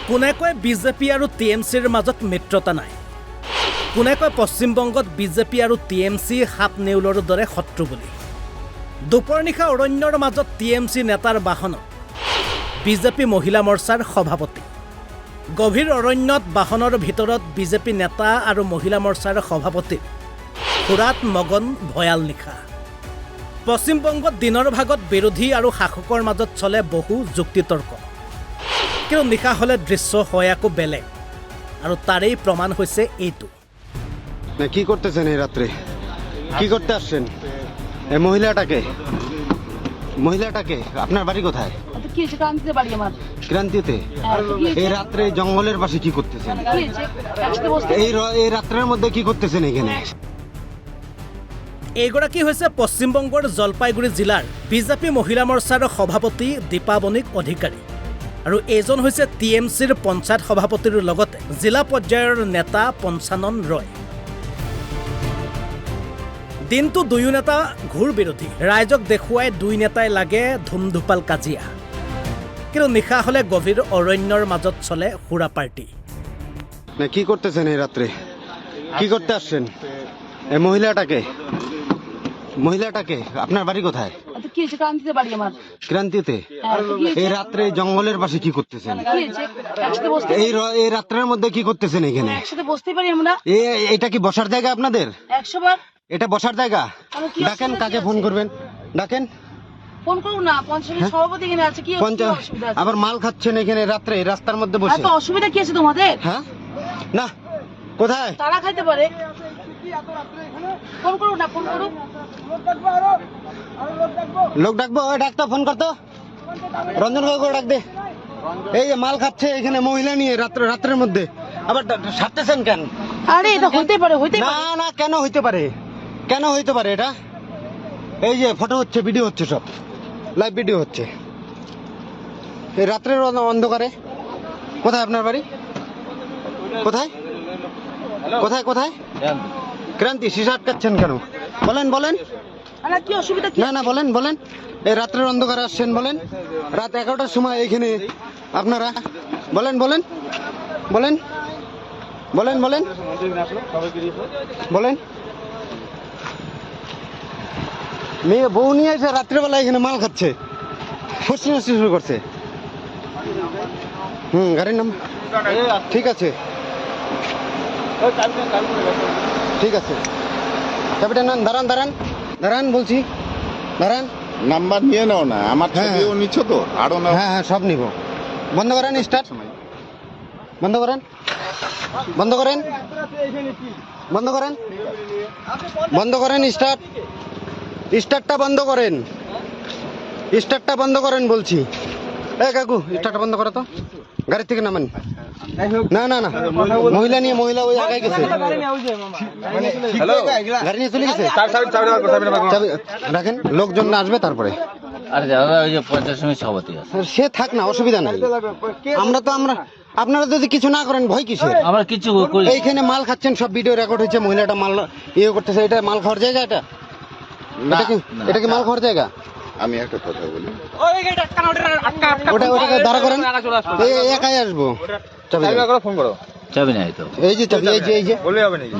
কোনে কয় বিজেপি আৰু টিএমচিৰ মাজত মিত্ৰতা নাই। কোনে কয় পশ্চিমবংগত বিজেপি আৰু টিএমচি সাপ নেউলৰ দৰে শত্ৰু বুলি। দুপৰ নিশা অৰণ্যৰ মাজত টিএমচি নেতাৰ বাহনত বিজেপি মহিলা মৰ্চাৰ সভাপতি। গভীৰ অৰণ্যত বাহনৰ ভিতৰত বিজেপি নেতা আৰু মহিলা মৰ্চাৰ সভাপতিৰ সুৰাত মগন ভয়াল নিশা। পশ্চিমবংগত দিনৰ ভাগত বিৰোধী আৰু শাসকৰ মাজত চলে বহু যুক্তিতৰ্ক, কিন্তু নিশা হ'লে দৃশ্য হয় আকৌ বেলেগ, আৰু তাৰেই প্ৰমাণ হৈছে এইটো। কি করতেছেন এই রাত্রে? কি করতে আসছেন? এই মহিলাটাকে আপনার বাড়ি কোথায়? ক্রান্তিতে। এই রাত্রে জঙ্গলের পাশে কি করতেছেন? এই রাত্রের মধ্যে কি করতেছেন এখানে? এইগৰাকী হৈছে পশ্চিমবংগৰ জলপাইগুৰি জিলাৰ বিজেপি মহিলা মৰ্চাৰ সভাপতি দীপা বণিক অধিকাৰী, আৰু এইজন হৈছে টিএমচিৰ পঞ্চায়ত সভাপতিৰ লগতে জিলা পৰ্যায়ৰ নেতা পঞ্চানন ৰয়। দিনটো দুয়ো নেতা ঘূৰ বিৰোধী। ৰাইজক দেখুৱাই দুই নেতাই লাগে ধুমধুপাল কাজিয়া, কিন্তু নিশা হ'লে গভীৰ অৰণ্যৰ মাজত চলে সুৰা পাৰ্টি। কি করতেছেন এই রাত্রে? কি করতে আসছেন? এই মহিলাটাকে আপনার বাড়ি কোথায়? ক্রান্তিতে। এই রাত্রে জঙ্গলের পাশে কি করতেছেন? এই রাত্রের মধ্যে কি করতেছেন এখানে? এটা কি বসার জায়গা আপনাদের? এটা বসার জায়গা? ডাকেন, কাকে ফোন করবেন? ডাকেন। ফোন করুন না, পঞ্চায়েত সভাপতি এখানে আছে, কি অসুবিধা আছে? আবার মাল খাচ্ছেন এখানে রাত্রে রাস্তার মধ্যে বসে? এত অসুবিধা কি আছে তোমাদের? হ্যাঁ, না কোথায় তারা খাইতে পারে। ফোন করুন না, ফোন করুন। লোক ডাকবো? ডাকতো, ফোন করতো। রঞ্জন কাকু ডাক দে। এই যে মাল খাচ্ছে এখানে মহিলা নিয়ে রাত্রের মধ্যে, আবার সারতেছেন কেন? আরে এটা হইতে পারে, না না, কেন হইতে পারে? কেন হইতে পারে এটা? এই যে ফটো হচ্ছে, ভিডিও হচ্ছে, সব লাইভ ভিডিও হচ্ছে এই রাত্রের অন্ধকারে। কোথায় আপনার বাড়ি? কোথায় কোথায় কোথায়? ক্রান্তি। শিশা আটকাচ্ছেন কেন? বলেন বলেন। আরে কি অসুবিধা কি? না না, বলেন বলেন। এই রাত্রের অন্ধকারে আসছেন, বলেন। রাত 11টার সময় এখানে আপনারা বলেন বলেন বলেন বলেন বলেন বলেন। মেয়ে বউ নিয়ে এসে রাত্রেবেলা এখানে মাল খাচ্ছে, ফসি শুরু করছে। গাড়ির নাম ঠিক আছে, ঠিক আছে। চাবিটা নেন। দাঁড়ান দাঁড়ান দাঁড়ান বলছি, দাঁড়ান। নাম্বার নিয়ে নাও না, আমার ছবিও নিচ্ছ তো আরো না। হ্যাঁ হ্যাঁ, সব নিব। বন্ধ করেন, স্টার্ট বন্ধ করেন, বন্ধ করেন, বন্ধ করেন, বন্ধ করেন। স্টার্টটা বন্ধ করেন, স্টার্টটা বন্ধ করেন বলছি। এ কাকু, স্টার্টটা বন্ধ করো তো। গাড়ি থেকে নামেন। না না না, মহিলা নিয়ে, মহিলা ওই আগে গেছে, গাড়ি নিয়ে চলে গেছে। রাখেন, লোকজন আসবে তারপরে। আরে দাদা, ওই যে পঞ্চায়েত সমিতির সভাপতি আছে, সে থাক না, অসুবিধা নাই। আপনারা যদি কিছু না করেন ভয় কিসের? আমরা কিছু করি। এইখানে মাল খাচ্ছেন, সব ভিডিও রেকর্ড হচ্ছে। মহিলাটা মাল ইয়ে করতেছে। এটা মাল খাওয়ার জায়গা? এটা কি মাল খাওয়ার জায়গা? আমি একটা কথা বলি, ওটাকে দাঁড়া করেন। একাই আসবো। ফোন করো। চাবি নাই তো। এই যে চাবি, এই যে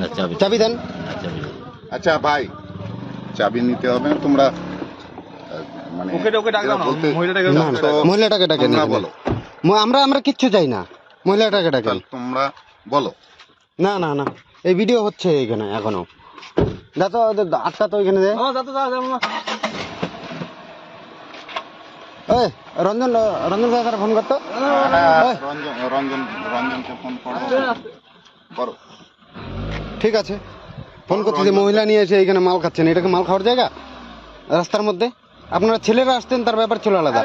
না, চাবি চাবি দেন। চাবি নেই। আচ্ছা ভাই, চাবি নিতে হবে না, তোমরা মানে না, মহিলাটাকে ডাকেন। বলো, আমরা কিচ্ছু চাই না, মহিলাটাকে ডাকেন। তোমরা বলো। না না না, এই ভিডিও হচ্ছে এখানে এখনো। যাতো আটকা তো এখানে। রঞ্জন কাকার ফোন করতো। রঞ্জনকে ফোন করো। ঠিক আছে, ফোন করতেছি। মহিলা নিয়ে এসে এখানে মাল খাচ্ছেন, এটা কি মাল খাওয়ার জায়গা? রাস্তার মধ্যে আপনারা ছেলেরা আসতেন, তার ব্যাপার ছিল আলাদা।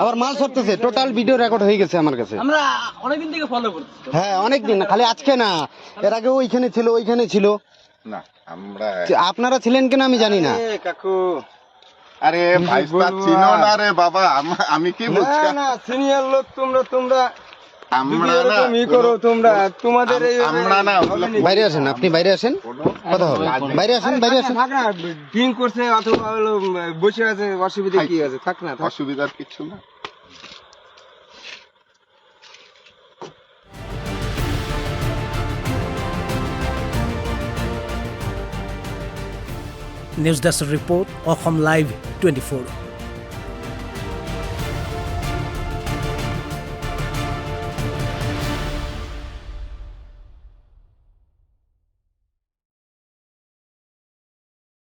আবার মাল সরতেছে, টোটাল ভিডিও রেকর্ড হয়ে গেছে আমার কাছে। আমরা অনেকদিন থেকে ফলো করছি। হ্যাঁ, অনেকদিন, খালি আজকে না, এর আগে ওইখানে ছিল না। আপনারা ছিলেন কিনা আমি জানি না। কাকু, আরে ভাই চিনো না রে বাবা, আমি কি বলছি? না, সিনিয়র লোক তোমরা বাইরে আসেন, আপনি বাইরে আসেন, কথা হবে। বাইরে আসেন, বাইরে আসেন। ড্রিঙ্ক করছে অথবা বসে আছে, অসুবিধা কি আছে? থাক না, অসুবিধার কিছু না। নিউজ ডেস্ক ৰিপৰ্ট অসম লাইভ 24।